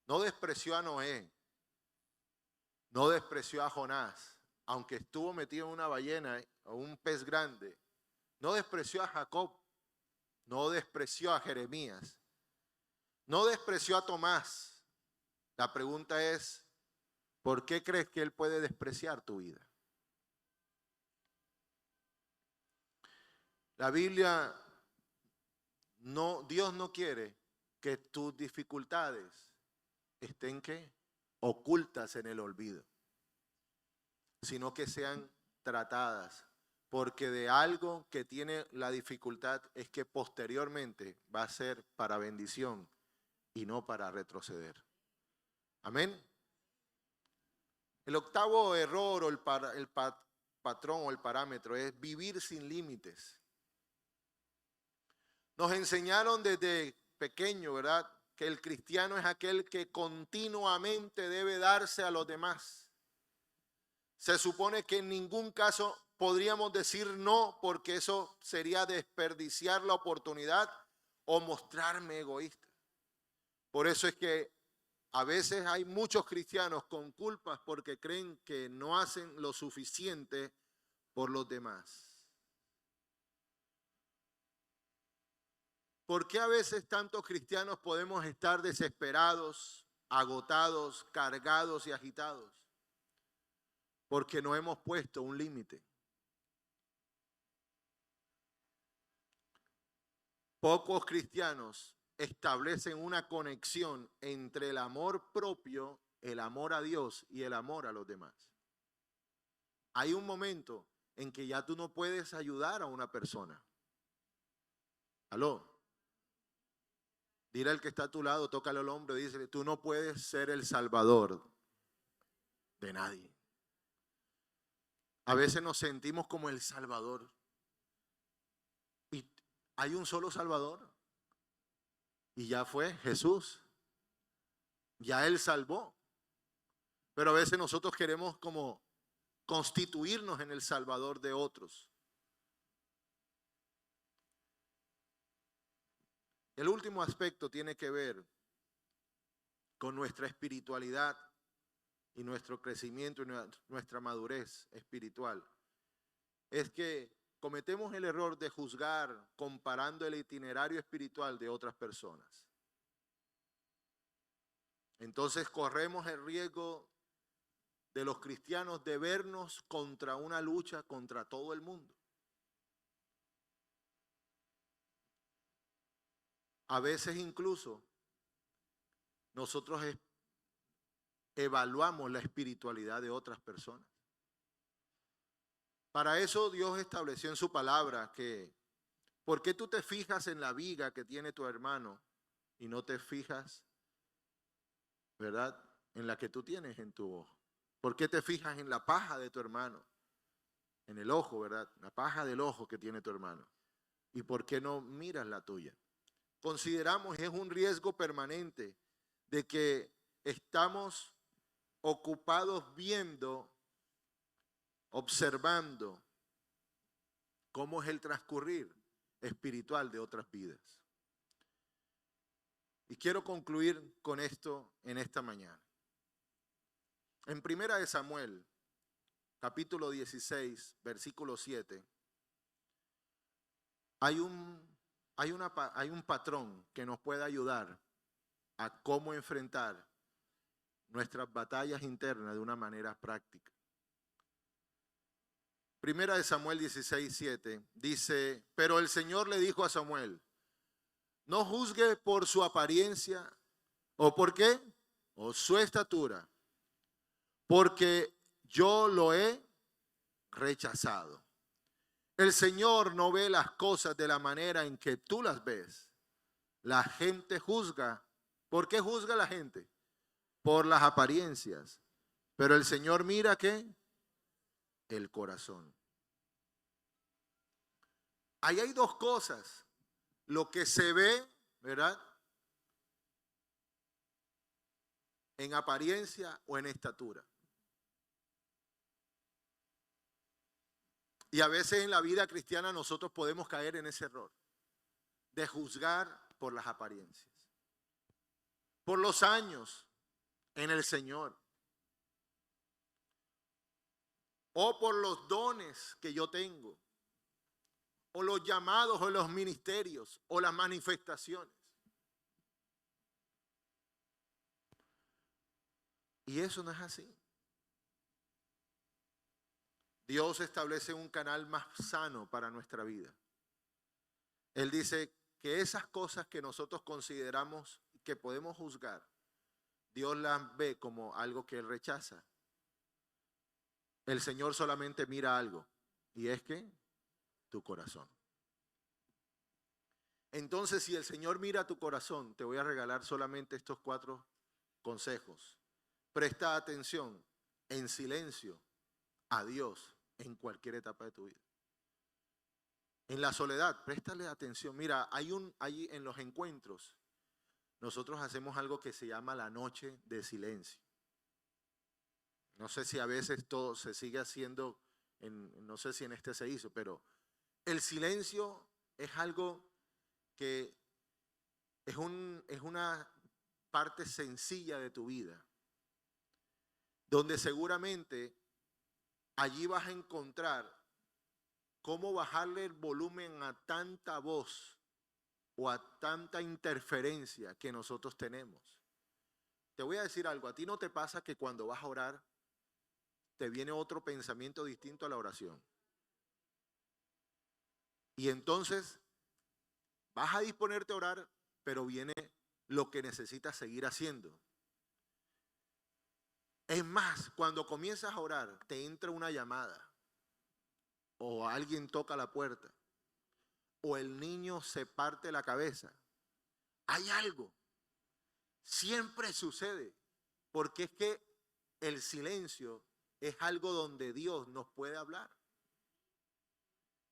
no despreció a Noé, no despreció a Jonás, aunque estuvo metido en una ballena o un pez grande, no despreció a Jacob, no despreció a Jeremías, no despreció a Tomás. La pregunta es, ¿por qué crees que Él puede despreciar tu vida? La Biblia, Dios no quiere que tus dificultades estén ¿qué? Ocultas en el olvido, sino que sean tratadas, porque de algo que tiene la dificultad es que posteriormente va a ser para bendición y no para retroceder. Amén. El octavo error o el patrón o el parámetro es vivir sin límites. Nos enseñaron desde pequeño, ¿verdad?, que el cristiano es aquel que continuamente debe darse a los demás. Se supone que en ningún caso podríamos decir no, porque eso sería desperdiciar la oportunidad o mostrarme egoísta. Por eso es que a veces hay muchos cristianos con culpas porque creen que no hacen lo suficiente por los demás. ¿Por qué a veces tantos cristianos podemos estar desesperados, agotados, cargados y agitados? Porque no hemos puesto un límite. Pocos cristianos establecen una conexión entre el amor propio, el amor a Dios y el amor a los demás. Hay un momento en que ya tú no puedes ayudar a una persona. ¿Aló? Dile al que está a tu lado, tócale al hombro y dísele: tú no puedes ser el salvador de nadie. A veces nos sentimos como el salvador. Y hay un solo salvador. Y ya fue Jesús. Ya Él salvó. Pero a veces nosotros queremos como constituirnos en el salvador de otros. El último aspecto tiene que ver con nuestra espiritualidad y nuestro crecimiento y nuestra madurez espiritual. Es que cometemos el error de juzgar comparando el itinerario espiritual de otras personas. Entonces corremos el riesgo de los cristianos de vernos contra una lucha contra todo el mundo. A veces incluso nosotros evaluamos la espiritualidad de otras personas. Para eso Dios estableció en su palabra que, ¿por qué tú te fijas en la viga que tiene tu hermano y no te fijas, verdad, en la que tú tienes en tu ojo? ¿Por qué te fijas en la paja de tu hermano? En el ojo, ¿verdad? La paja del ojo que tiene tu hermano. ¿Y por qué no miras la tuya? Consideramos es un riesgo permanente de que estamos ocupados viendo, observando cómo es el transcurrir espiritual de otras vidas. Y quiero concluir con esto en esta mañana. En Primera de Samuel, capítulo 16, versículo 7, hay un patrón que nos puede ayudar a cómo enfrentar nuestras batallas internas de una manera práctica. Primera de Samuel 16, 7 dice, pero el Señor le dijo a Samuel, no juzgue por su apariencia, ¿o por qué? O su estatura, porque yo lo he rechazado. El Señor no ve las cosas de la manera en que tú las ves. La gente juzga. ¿Por qué juzga la gente? Por las apariencias. Pero el Señor mira ¿qué? El corazón. Ahí hay dos cosas. Lo que se ve, ¿verdad? En apariencia o en estatura. Y a veces en la vida cristiana nosotros podemos caer en ese error de juzgar por las apariencias. Por los años en el Señor. O por los dones que yo tengo. O los llamados o los ministerios o las manifestaciones. Y eso no es así. Dios establece un canal más sano para nuestra vida. Él dice que esas cosas que nosotros consideramos que podemos juzgar, Dios las ve como algo que Él rechaza. El Señor solamente mira algo, y es que tu corazón. Entonces, si el Señor mira tu corazón, te voy a regalar solamente estos 4 consejos. Presta atención en silencio a Dios en cualquier etapa de tu vida. En la soledad, préstale atención. Mira, hay en los encuentros, nosotros hacemos algo que se llama la noche de silencio. No sé si a veces todo se sigue haciendo, no sé si en este se hizo, pero el silencio es algo que es una parte sencilla de tu vida, donde seguramente allí vas a encontrar cómo bajarle el volumen a tanta voz o a tanta interferencia que nosotros tenemos. Te voy a decir algo, a ti no te pasa que cuando vas a orar te viene otro pensamiento distinto a la oración. Y entonces vas a disponerte a orar, pero viene lo que necesitas seguir haciendo. Es más, cuando comienzas a orar, te entra una llamada, o alguien toca la puerta, o el niño se parte la cabeza. Hay algo. Siempre sucede, porque es que el silencio es algo donde Dios nos puede hablar.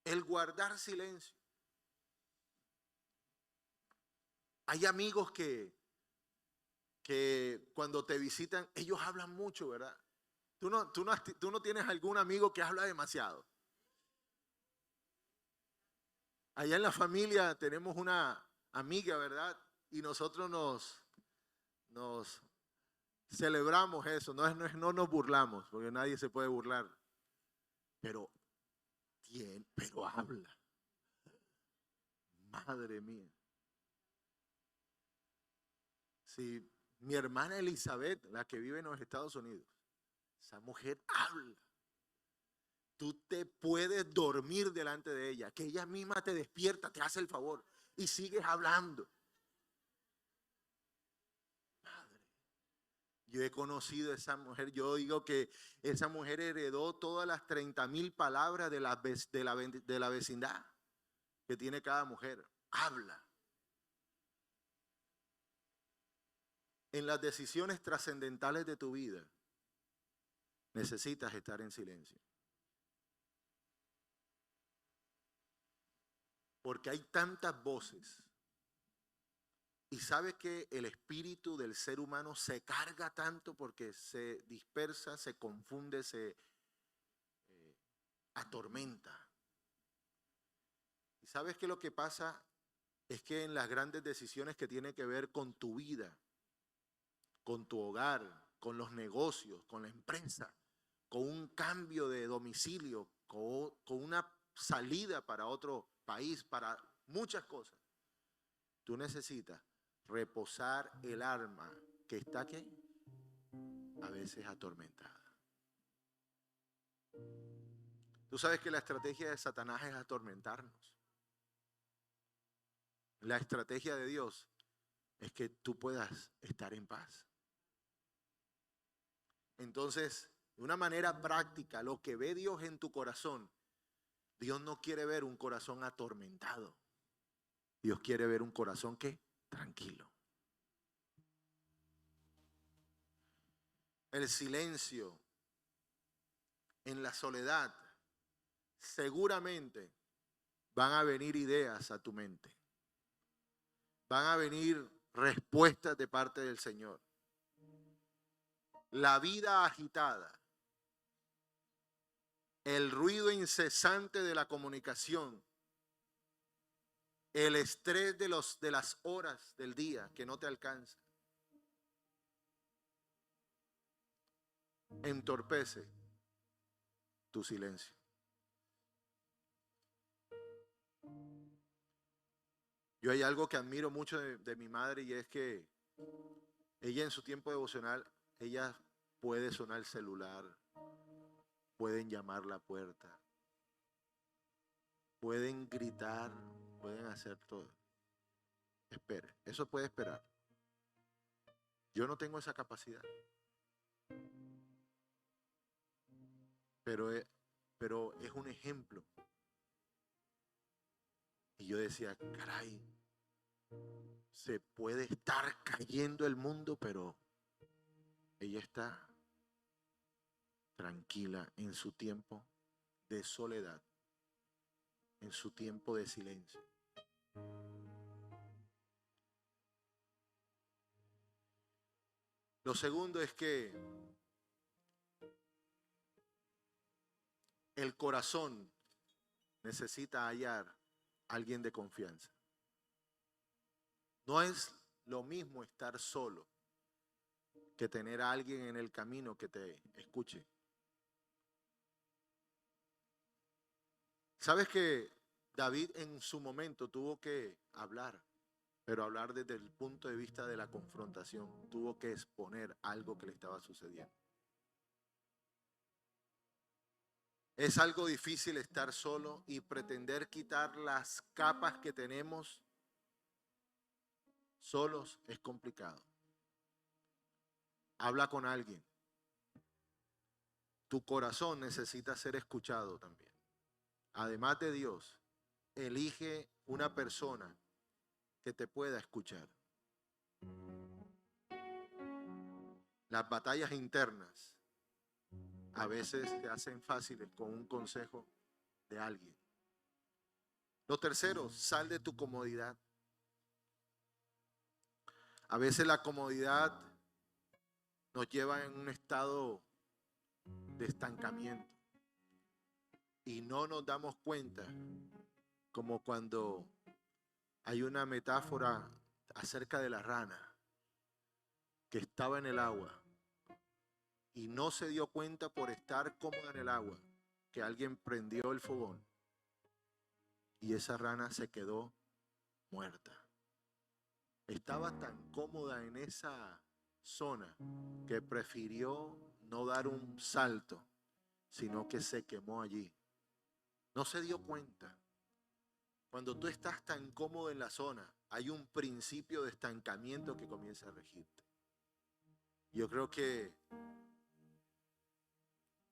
El guardar silencio. Hay amigos que cuando te visitan, ellos hablan mucho, ¿verdad? Tú no tienes algún amigo que habla demasiado. Allá en la familia tenemos una amiga, ¿verdad? Y nosotros nos celebramos eso. No nos burlamos, porque nadie se puede burlar. Pero habla. Madre mía. Sí, mi hermana Elizabeth, la que vive en los Estados Unidos, Esa mujer habla. Tú te puedes dormir delante de ella, que ella misma te despierta, te hace el favor y sigues hablando. Padre, yo he conocido a esa mujer, yo digo que esa mujer heredó todas las 30,000 palabras de la vecindad que tiene cada mujer. Habla. En las decisiones trascendentales de tu vida, necesitas estar en silencio. Porque hay tantas voces. Y sabes que el espíritu del ser humano se carga tanto porque se dispersa, se confunde, se atormenta. Y sabes que lo que pasa es que en las grandes decisiones que tienen que ver con tu vida, con tu hogar, con los negocios, con la empresa, con un cambio de domicilio, con una salida para otro país, para muchas cosas, tú necesitas reposar el alma que está aquí, a veces atormentada. Tú sabes que la estrategia de Satanás es atormentarnos. La estrategia de Dios es que tú puedas estar en paz. Entonces, de una manera práctica, lo que ve Dios en tu corazón, Dios no quiere ver un corazón atormentado. Dios quiere ver un corazón que tranquilo. El silencio, en la soledad, seguramente van a venir ideas a tu mente. Van a venir respuestas de parte del Señor. La vida agitada, el ruido incesante de la comunicación, el estrés de las horas del día que no te alcanza, entorpece tu silencio. Yo hay algo que admiro mucho de mi madre y es que ella en su tiempo devocional, ella puede sonar el celular, pueden llamar la puerta, pueden gritar, pueden hacer todo. Espere, eso puede esperar. Yo no tengo esa capacidad. Pero es un ejemplo. Y yo decía, caray, se puede estar cayendo el mundo, pero ella está tranquila en su tiempo de soledad, en su tiempo de silencio. Lo segundo es que el corazón necesita hallar a alguien de confianza. No es lo mismo estar solo que tener a alguien en el camino que te escuche. ¿Sabes que David en su momento tuvo que hablar, pero hablar desde el punto de vista de la confrontación? Tuvo que exponer algo que le estaba sucediendo. Es algo difícil estar solo y pretender quitar las capas que tenemos solos es complicado. Habla con alguien. Tu corazón necesita ser escuchado también. Además de Dios, elige una persona que te pueda escuchar. Las batallas internas a veces se hacen fáciles con un consejo de alguien. Lo tercero, sal de tu comodidad. A veces la comodidad nos lleva en un estado de estancamiento y no nos damos cuenta, como cuando hay una metáfora acerca de la rana que estaba en el agua y no se dio cuenta por estar cómoda en el agua que alguien prendió el fogón y esa rana se quedó muerta. Estaba tan cómoda en esa persona que prefirió no dar un salto, sino que se quemó allí. No se dio cuenta. Cuando tú estás tan cómodo en la zona, hay un principio de estancamiento que comienza a regirte. Yo creo que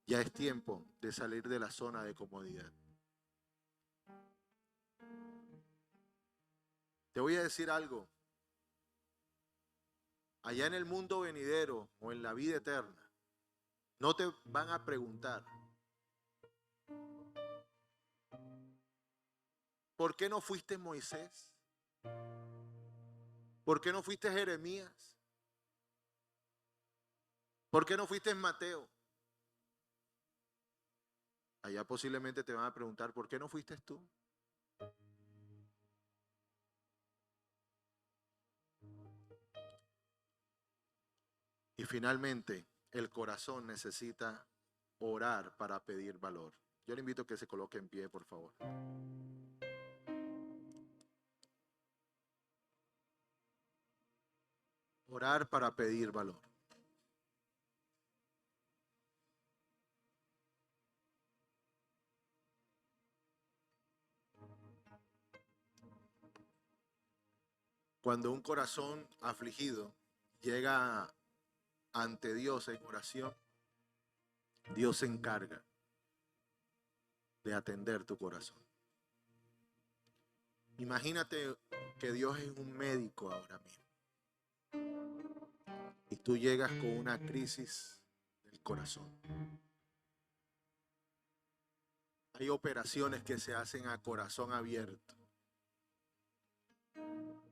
ya es tiempo de salir de la zona de comodidad. Te voy a decir algo. Allá en el mundo venidero o en la vida eterna, no te van a preguntar, ¿por qué no fuiste Moisés? ¿Por qué no fuiste Jeremías? ¿Por qué no fuiste Mateo? Allá posiblemente te van a preguntar, ¿por qué no fuiste tú? Y finalmente, el corazón necesita orar para pedir valor. Yo le invito a que se coloque en pie, por favor. Orar para pedir valor. Cuando un corazón afligido llega ante Dios en oración, Dios se encarga de atender tu corazón. Imagínate que Dios es un médico ahora mismo y tú llegas con una crisis del corazón. Hay operaciones que se hacen a corazón abierto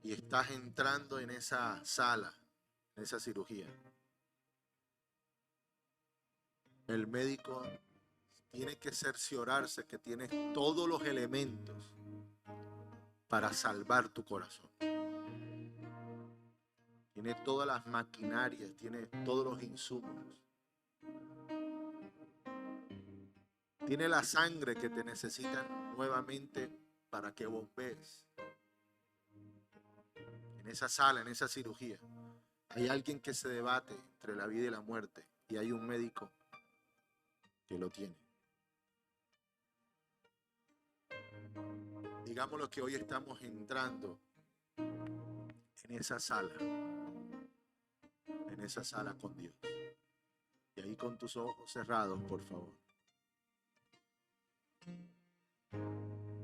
y estás entrando en esa sala, en esa cirugía. El médico tiene que cerciorarse que tienes todos los elementos para salvar tu corazón. Tiene todas las maquinarias, tiene todos los insumos. Tiene la sangre que te necesitan nuevamente para que bombees. En esa sala, en esa cirugía, hay alguien que se debate entre la vida y la muerte y hay un médico que lo tiene. Digámoslo que hoy estamos entrando en esa sala con Dios. Y ahí con tus ojos cerrados, por favor,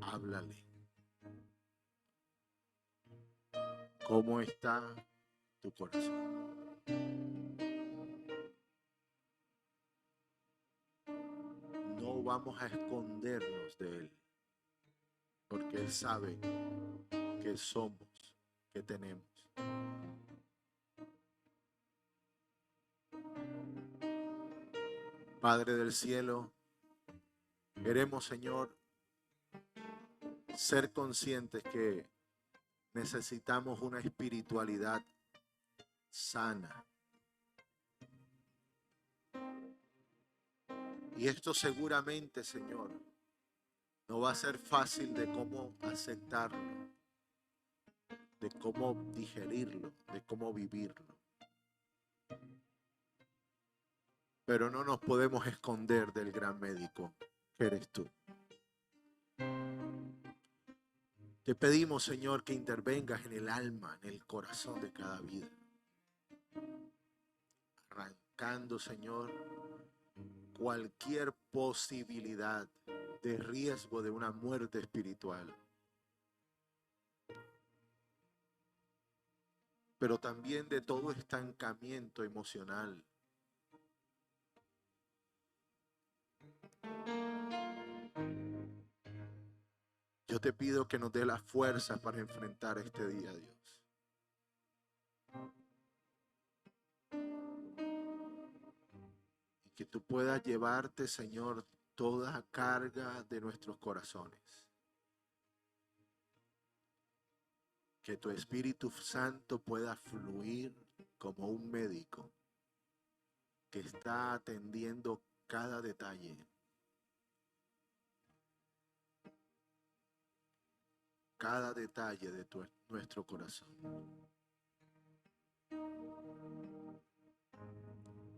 háblale. ¿Cómo está tu corazón? No vamos a escondernos de Él, porque Él sabe que somos, que tenemos. Padre del cielo, queremos, Señor, ser conscientes que necesitamos una espiritualidad sana. Y esto seguramente, Señor, no va a ser fácil de cómo aceptarlo, de cómo digerirlo, de cómo vivirlo. Pero no nos podemos esconder del gran médico que eres tú. Te pedimos, Señor, que intervengas en el alma, en el corazón de cada vida. Arrancando, Señor, cualquier posibilidad de riesgo de una muerte espiritual. Pero también de todo estancamiento emocional. Yo te pido que nos dé la fuerza para enfrentar este día, Dios. Y que tú puedas llevarte, Señor, toda carga de nuestros corazones. Que tu Espíritu Santo pueda fluir como un médico que está atendiendo cada detalle. Cada detalle de nuestro corazón.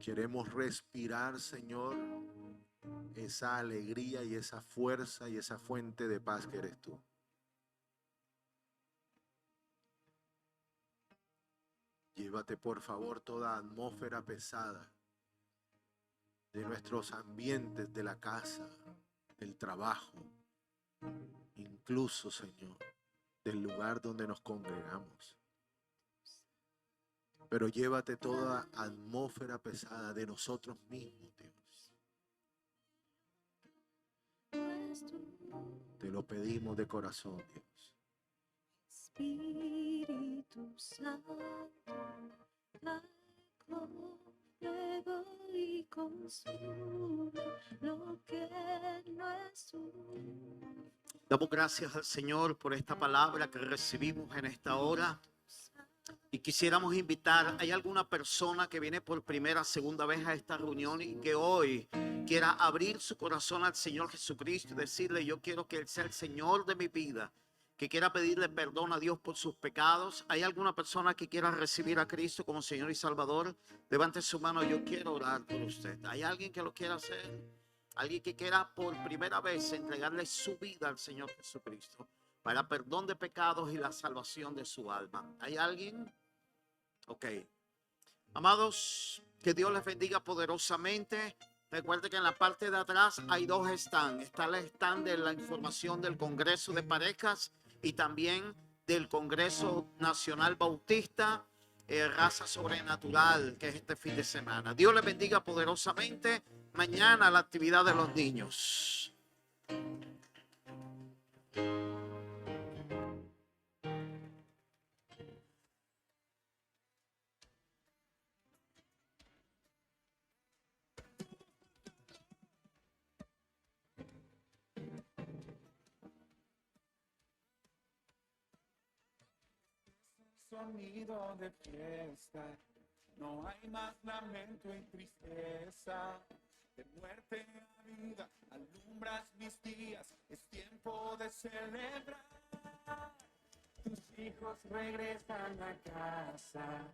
Queremos respirar, Señor, esa alegría y esa fuerza y esa fuente de paz que eres tú. Llévate, por favor, toda atmósfera pesada de nuestros ambientes, de la casa, del trabajo, incluso, Señor, del lugar donde nos congregamos. Pero llévate toda atmósfera pesada de nosotros mismos, Dios. Te lo pedimos de corazón, Dios. Espíritu Santo, fuego y consume lo que no es tuyo. Damos gracias al Señor por esta palabra que recibimos en esta hora. Y quisiéramos invitar, ¿hay alguna persona que viene por primera, segunda vez a esta reunión y que hoy quiera abrir su corazón al Señor Jesucristo y decirle, yo quiero que Él sea el Señor de mi vida, que quiera pedirle perdón a Dios por sus pecados? ¿Hay alguna persona que quiera recibir a Cristo como Señor y Salvador? Levante su mano, yo quiero orar por usted. ¿Hay alguien que lo quiera hacer? ¿Alguien que quiera por primera vez entregarle su vida al Señor Jesucristo para perdón de pecados y la salvación de su alma? ¿Hay alguien? Ok. Amados, que Dios les bendiga poderosamente. Recuerden que en la parte de atrás hay dos stands. Está el stand de la información del Congreso de Parejas y también del Congreso Nacional Bautista, Raza Sobrenatural, que es este fin de semana. Dios les bendiga poderosamente. Mañana la actividad de los niños. Sonido de fiesta, no hay más lamento y tristeza. De muerte a vida, alumbras mis días, es tiempo de celebrar. Tus hijos regresan a casa,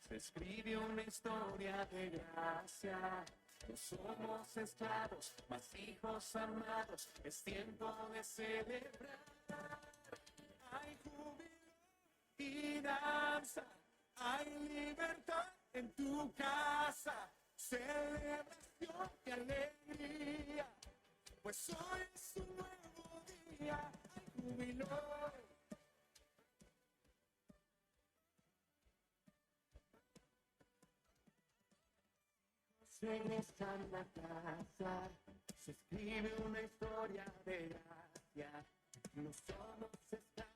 se escribe una historia de gracia. No somos esclavos, mas hijos amados, es tiempo de celebrar. Hay júbilo y danza, hay libertad en tu casa, celebración y alegría, pues hoy es un nuevo día, hay júbilo. Regresan a casa, se escribe una historia de gracia, no somos esclavos.